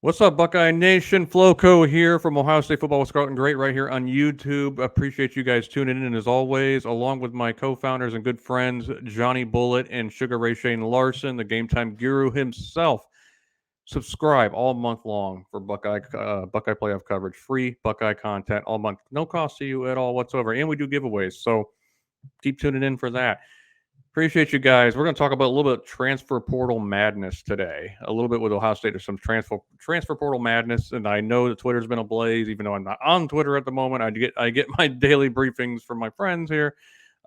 What's up, Buckeye Nation? Floco here from Ohio State Football with Scarlet and Great right here on YouTube. Appreciate you guys tuning in as always, along with my co-founders and good friends, Johnny Bullet and Sugar Ray Shane Larson, the Game Time Guru himself. Subscribe all month long for Buckeye playoff coverage, free Buckeye content all month, no cost to you at all whatsoever, and we do giveaways. So keep tuning in for that. Appreciate you guys. We're going to talk about a little bit of transfer portal madness today. A little bit with Ohio State. There's some transfer portal madness, and I know that Twitter's been ablaze. Even though I'm not on Twitter at the moment, I get my daily briefings from my friends here.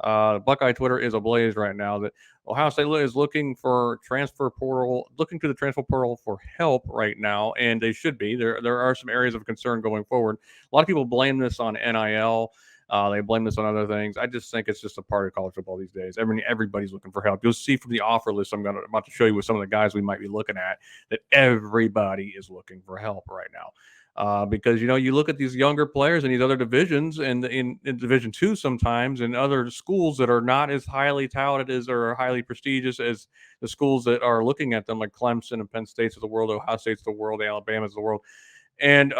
Buckeye Twitter is ablaze right now. That Ohio State is looking to the transfer portal for help right now, and they should be. There are some areas of concern going forward. A lot of people blame this on NIL. They blame this on other things. I just think it's just a part of college football these days. Everybody's looking for help. You'll see from the offer list about to show you with some of the guys we might be looking at that everybody is looking for help right now. Because you look at these younger players in these other divisions and in Division II sometimes and other schools that are not as highly touted as or highly prestigious as the schools that are looking at them, like Clemson and Penn State's of the world, Ohio State's of the world, Alabama's of the world, and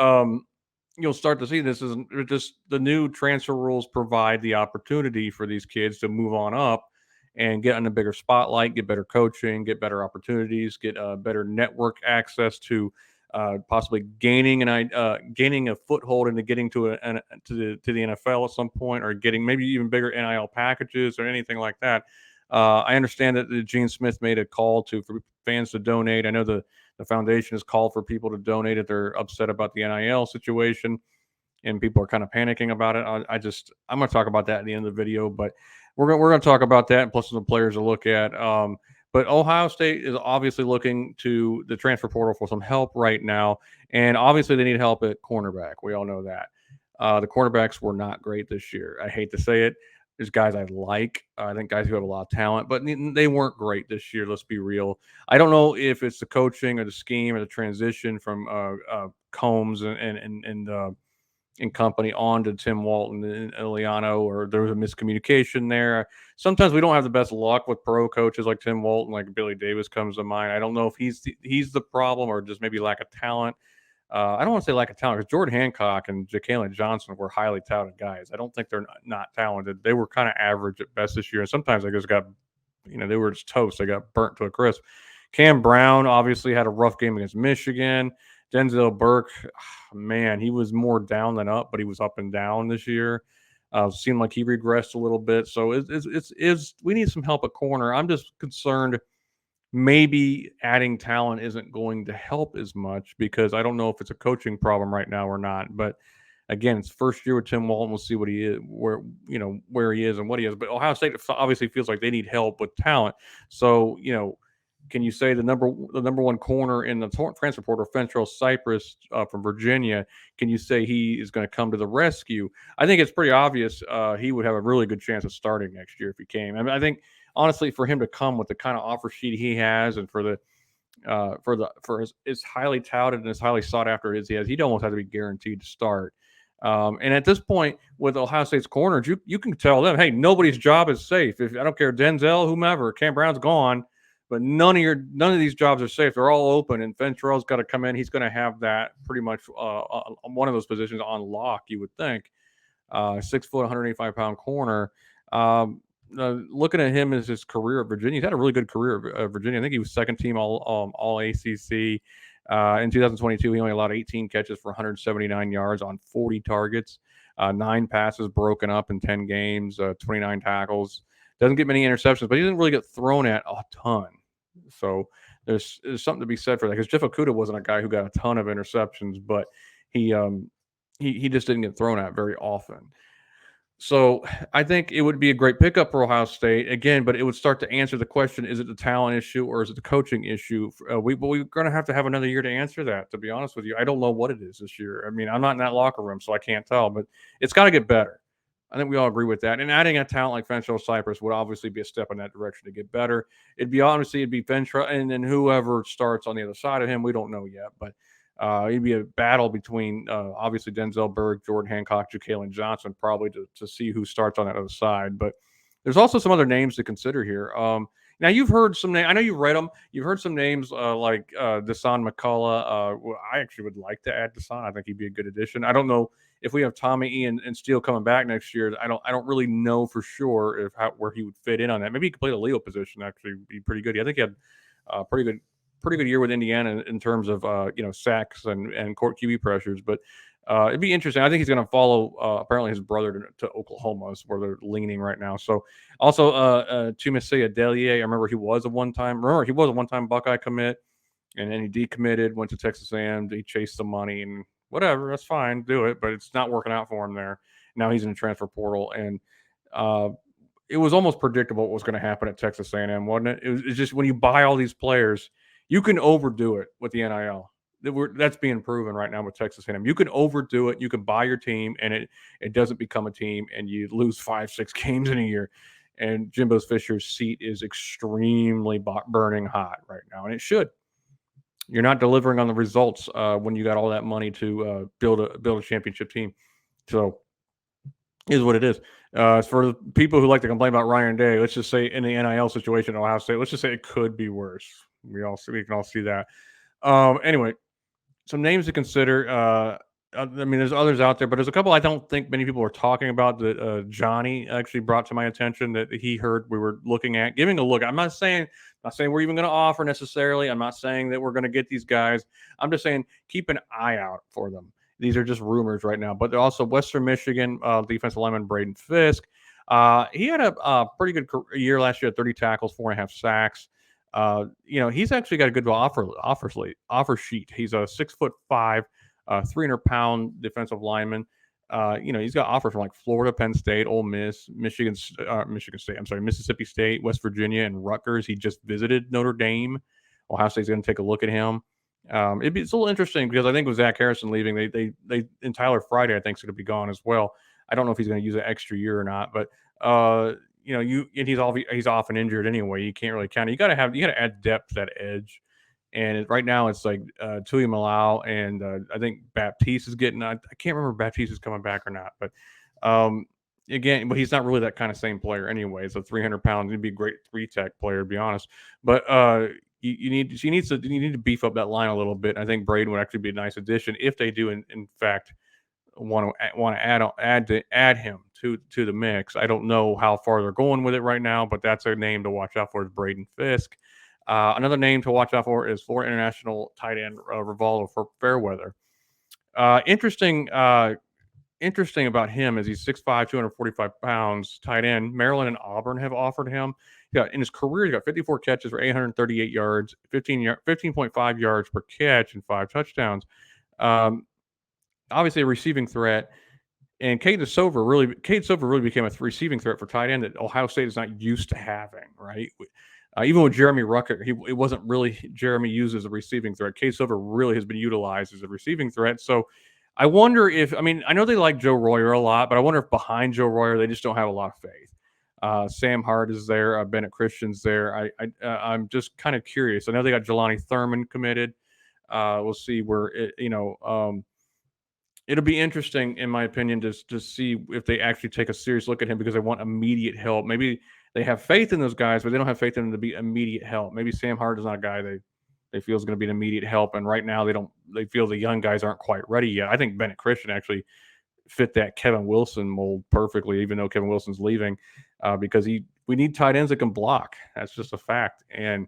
you'll start to see this is just the new transfer rules provide the opportunity for these kids to move on up and get on a bigger spotlight, get better coaching, get better opportunities, get better network access to possibly gaining a foothold into getting to the NFL at some point, or getting maybe even bigger NIL packages or anything like that. I understand that Gene Smith made a call for fans to donate. I know the foundation has called for people to donate if they're upset about the NIL situation, and people are kind of panicking about it. I'm going to talk about that at the end of the video, but we're going to talk about that and plus some players to look at. But Ohio State is obviously looking to the transfer portal for some help right now, and obviously they need help at cornerback. We all know that. The cornerbacks were not great this year. I hate to say it. There's guys I like. I think guys who have a lot of talent, but they weren't great this year. Let's be real. I don't know if it's the coaching or the scheme or the transition from Combs and company on to Tim Walton and Eliano, or there was a miscommunication there. Sometimes we don't have the best luck with pro coaches like Tim Walton, like Billy Davis comes to mind. I don't know if he's the problem or just maybe lack of talent. I don't want to say lack of talent because Jordan Hancock and Jalen Johnson were highly touted guys. I don't think they're not talented. They were kind of average at best this year. And sometimes they just got, they were just toast. They got burnt to a crisp. Cam Brown obviously had a rough game against Michigan. Denzel Burke, man, he was more down than up, but he was up and down this year. Seemed like he regressed a little bit. So we need some help at corner. I'm just concerned maybe adding talent isn't going to help as much because I don't know if it's a coaching problem right now or not. But again, it's first year with Tim Walton. We'll see what he is, where he is and what he is. But Ohio State obviously feels like they need help with talent. So, can you say the number one corner in the transfer portal, Fentrell Cypress from Virginia? Can you say he is going to come to the rescue? I think it's pretty obvious he would have a really good chance of starting next year if he came. I mean, I think honestly for him to come with the kind of offer sheet he has and for as highly touted and as highly sought after as he has, he'd almost have to be guaranteed to start. And at this point, with Ohio State's corners, you can tell them, hey, nobody's job is safe. If I don't care, Denzel, whomever, Cam Brown's gone. But none of these jobs are safe. They're all open, and Fentrell's got to come in. He's going to have that pretty much one of those positions on lock, you would think. 6 foot, 185-pound corner. Looking at him as his career at Virginia, he's had a really good career at Virginia. I think he was second team all ACC. In 2022, he only allowed 18 catches for 179 yards on 40 targets, 9 passes broken up in 10 games, 29 tackles. Doesn't get many interceptions, but he didn't really get thrown at a ton. So there's something to be said for that, because Jeff Okudah wasn't a guy who got a ton of interceptions, but he just didn't get thrown at very often. So I think it would be a great pickup for Ohio State again, but it would start to answer the question: is it the talent issue or is it the coaching issue? We're going to have another year to answer that. To be honest with you, I don't know what it is this year. I mean, I'm not in that locker room, so I can't tell. But it's got to get better. I think we all agree with that. And adding a talent like Fentrell Cypress would obviously be a step in that direction to get better. It'd be Fentrell, and then whoever starts on the other side of him, we don't know yet. But it'd be a battle between obviously Denzel Burke, Jordan Hancock, Jalen Johnson, probably to see who starts on that other side. But there's also some other names to consider here. Now you've heard some names. I know you've read them. You've heard some names like Desan McCullough. Well, I actually would like to add Desan. I think he'd be a good addition. I don't know if we have Tommy Ian and Steele coming back next year. I don't really know for sure if where he would fit in on that. Maybe he could play the Leo position. Actually, be pretty good. I think he had pretty good year with Indiana in terms of sacks and court QB pressures. But it'd be interesting. I think he's going to follow apparently his brother to Oklahoma, is where they're leaning right now. So also Tumisea Delia, I remember he was a one time Buckeye commit, and then he decommitted, went to Texas A&M. He chased some money and whatever. That's fine, do it, but it's not working out for him there. Now he's in the transfer portal, and it was almost predictable what was going to happen at Texas A&M, wasn't it? It's just when you buy all these players, you can overdo it with the NIL. That's being proven right now with Texas A&M. You can overdo it. You can buy your team, and it doesn't become a team, and you lose 5-6 games in a year. And Jimbo Fisher's seat is extremely burning hot right now, and it should. You're not delivering on the results when you got all that money to build a championship team. So, is what it is. For the people who like to complain about Ryan Day, let's just say in the NIL situation at Ohio State, let's just say it could be worse. We can all see that. Anyway, some names to consider. I mean, there's others out there, but there's a couple I don't think many people are talking about that Johnny actually brought to my attention that he heard we were looking at, giving a look. I'm not saying we're even going to offer necessarily. I'm not saying that we're going to get these guys. I'm just saying keep an eye out for them. These are just rumors right now, but they're also Western Michigan defensive lineman Braden Fiske. He had a pretty good year last year, 30 tackles, 4.5 sacks. He's actually got a good offer sheet. He's a 6'5", 300-pound defensive lineman. He's got offers from like Florida, Penn State, Ole Miss, Michigan State. I'm sorry, Mississippi State, West Virginia, and Rutgers. He just visited Notre Dame. Ohio State's going to take a look at him. It's a little interesting because I think with Zach Harrison leaving, they and Tyler Friday I think is going to be gone as well. I don't know if he's going to use an extra year or not, but he's often injured anyway. You can't really count it. You got to add depth to that edge. And right now it's like Tui Malau and I think Baptiste is getting. I can't remember if Baptiste is coming back or not, but again, but he's not really that kind of same player anyway. It's a 300 pound. He'd be a great 3-tech player, to be honest. But you need to beef up that line a little bit. I think Braden would actually be a nice addition if they do in fact want to add him to the mix. I don't know how far they're going with it right now, but that's a name to watch out for is Braden Fiske. Another name to watch out for is Florida International tight end Rivaldo for Fairweather. Interesting about him is he's 6'5", 245 pounds, tight end. Maryland and Auburn have offered him. In his career, he got 54 catches for 838 yards, 15.5 yards per catch, and 5 touchdowns. Obviously, a receiving threat. And Cade Silver really became a receiving threat for tight end that Ohio State is not used to having, right? Even with Jeremy Ruckert, it wasn't really Jeremy used as a receiving threat. Cade Silver really has been utilized as a receiving threat. So I wonder I know they like Joe Royer a lot, but I wonder if behind Joe Royer, they just don't have a lot of faith. Sam Hart is there. Bennett Christian's there. I'm just kind of curious. I know they got Jelani Thurman committed. We'll see where it'll be interesting, in my opinion, to see if they actually take a serious look at him because they want immediate help. Maybe they have faith in those guys, but they don't have faith in them to be immediate help. Maybe Sam Hart is not a guy they feel is going to be an immediate help, and right now they feel the young guys aren't quite ready yet. I think Bennett Christian actually fit that Kevin Wilson mold perfectly, even though Kevin Wilson's leaving, because we need tight ends that can block. That's just a fact, and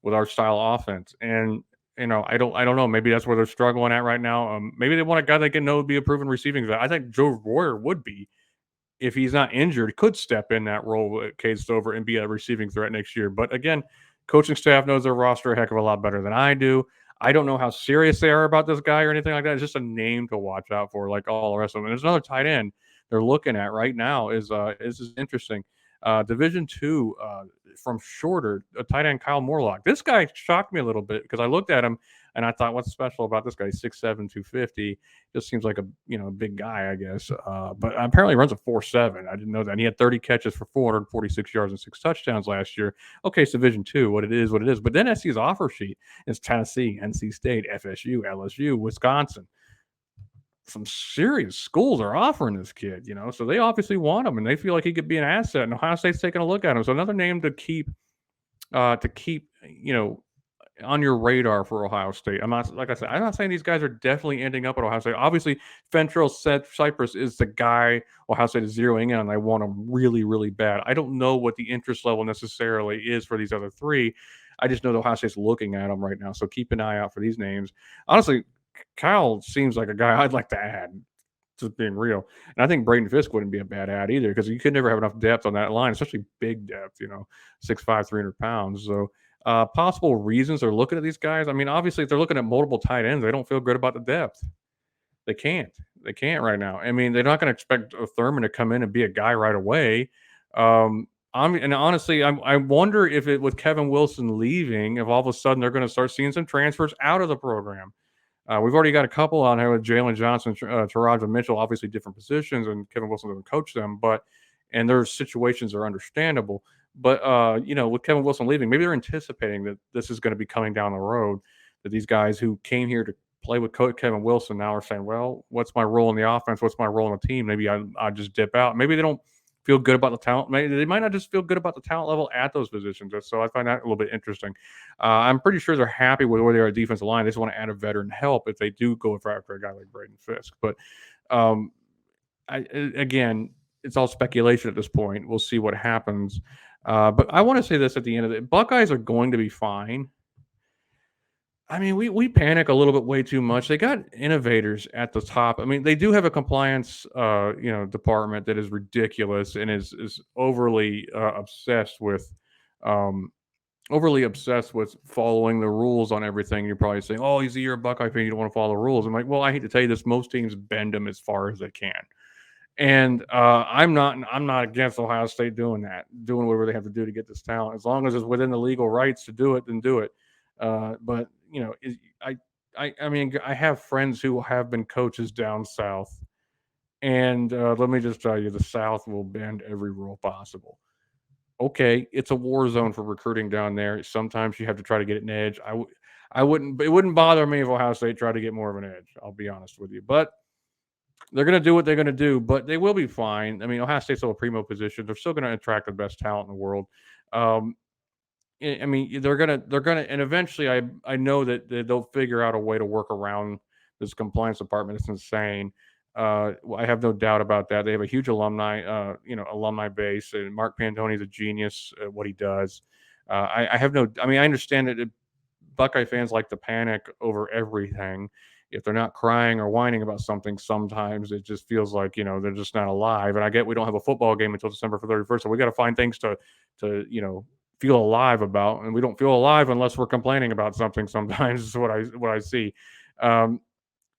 with our style of offense, and I don't know. Maybe that's where they're struggling at right now. Maybe they want a guy they can know be a proven receiving vet. I think Joe Royer would be, if he's not injured, could step in that role with Cade Stover and be a receiving threat next year. But again, coaching staff knows their roster a heck of a lot better than I do. I don't know how serious they are about this guy or anything like that. It's just a name to watch out for, like all the rest of them. And there's another tight end they're looking at right now is interesting. Division II from Shorter, a tight end Kyle Morlock. This guy shocked me a little bit because I looked at him and I thought, what's special about this guy? He's 6'7", 250. Just seems like a big guy, I guess. But apparently runs a 4.7. I didn't know that. And he had 30 catches for 446 yards and 6 touchdowns last year. Okay, it's Division II, what it is. But then SC's offer sheet is Tennessee, NC State, FSU, LSU, Wisconsin. Some serious schools are offering this kid, so they obviously want him and they feel like he could be an asset, and Ohio State's taking a look at him. So another name to keep to keep on your radar for Ohio State. I'm not, like I said, I'm not saying these guys are definitely ending up at Ohio State. Obviously, Fentrell Cypress is the guy Ohio State is zeroing in on. I want him really, really bad. I don't know what the interest level necessarily is for these other three. I just know that Ohio State's looking at them right now. So keep an eye out for these names. Honestly, Kyle seems like a guy I'd like to add. Just being real, and I think Braden Fiske wouldn't be a bad ad either because you could never have enough depth on that line, especially big depth. 6'5", 300 pounds. So possible reasons they're looking at these guys. I mean, obviously, if they're looking at multiple tight ends, they don't feel good about the depth. They can't. They can't right now. I mean, they're not going to expect Thurman to come in and be a guy right away. And honestly, I wonder if with Kevin Wilson leaving, if all of a sudden they're going to start seeing some transfers out of the program. We've already got a couple on here with Jalen Johnson, Taraja Mitchell, obviously different positions, and Kevin Wilson doesn't coach them, and their situations are understandable. But with Kevin Wilson leaving, maybe they're anticipating that this is going to be coming down the road. That these guys who came here to play with Coach Kevin Wilson now are saying, "Well, what's my role in the offense? What's my role in the team? Maybe I just dip out." Maybe they don't feel good about the talent. Maybe they might not just feel good about the talent level at those positions. So I find that a little bit interesting. I'm pretty sure they're happy with where they are at defensive line. They just want to add a veteran help if they do go after a guy like Braden Fiske. But again, it's all speculation at this point. We'll see what happens. But I want to say this at the end of it. Buckeyes are going to be fine. I mean, we panic a little bit way too much. They got innovators at the top. I mean, they do have a compliance, department that is ridiculous and is um, overly obsessed with following the rules on everything. You're probably saying, "Oh, you're a Buckeye fan, you don't want to follow the rules." I'm like, well, I hate to tell you this, most teams bend them as far as they can. And I'm not against Ohio State doing that, doing whatever they have to do to get this talent. As long as it's within the legal rights to do it, then do it. But I mean, I have friends who have been coaches down south, and let me just tell you, the South will bend every rule possible. Okay, it's a war zone for recruiting down there. Sometimes you have to try to get an edge. I wouldn't. It wouldn't bother me if Ohio State tried to get more of an edge. I'll be honest with you, but they're going to do what they're going to do, but they will be fine. I mean, Ohio State's still a primo position. They're still going to attract the best talent in the world. Um, I mean, they're gonna, and eventually, I know that they'll figure out a way to work around this compliance department. It's insane. I have no doubt about that. They have a huge alumni base, and Mark Pantoni's a genius at what he does. I have no. I mean, I understand that Buckeye fans like to panic over everything. If they're not crying or whining about something, sometimes it just feels like they're just not alive. And I get we don't have a football game until December 31st, so we got to find things to feel alive about, and we don't feel alive unless we're complaining about something. Sometimes is what I see. Um,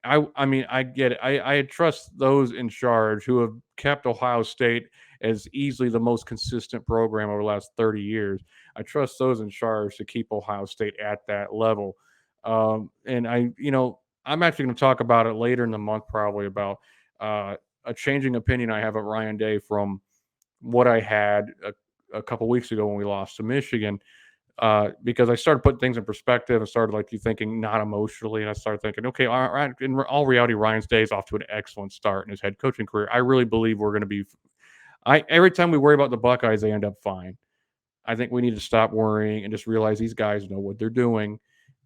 I mean, I get it. I trust those in charge who have kept Ohio State as easily the most consistent program over the last 30 years. I trust those in charge to keep Ohio State at that level. And I'm actually going to talk about it later in the month, probably about a changing opinion I have of Ryan Day from what I had a couple weeks ago when we lost to Michigan. Because I started putting things in perspective and started you thinking not emotionally, and I started thinking, okay, all right, in all reality, Ryan's Day is off to an excellent start in his head coaching career. I really believe we're going to be. Every time we worry about the Buckeyes, they end up fine. I think we need to stop worrying and just realize these guys know what they're doing,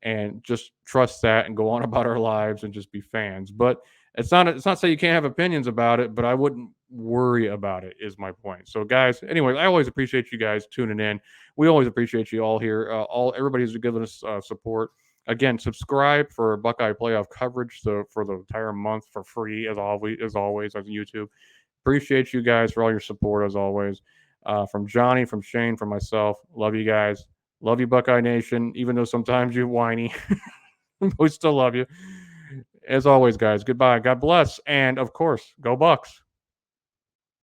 and just trust that and go on about our lives and just be fans. But it's not say you can't have opinions about it, but I wouldn't worry about it is my point. So guys, anyway, I always appreciate you guys tuning in. We always appreciate you all here. Everybody who's giving us support. Again, subscribe for Buckeye playoff coverage for the entire month for free as always on YouTube. Appreciate you guys for all your support as always. From Johnny, from Shane, from myself. Love you guys. Love you, Buckeye Nation. Even though sometimes you're whiny, we still love you. As always, guys, goodbye. God bless. And of course, go Bucks.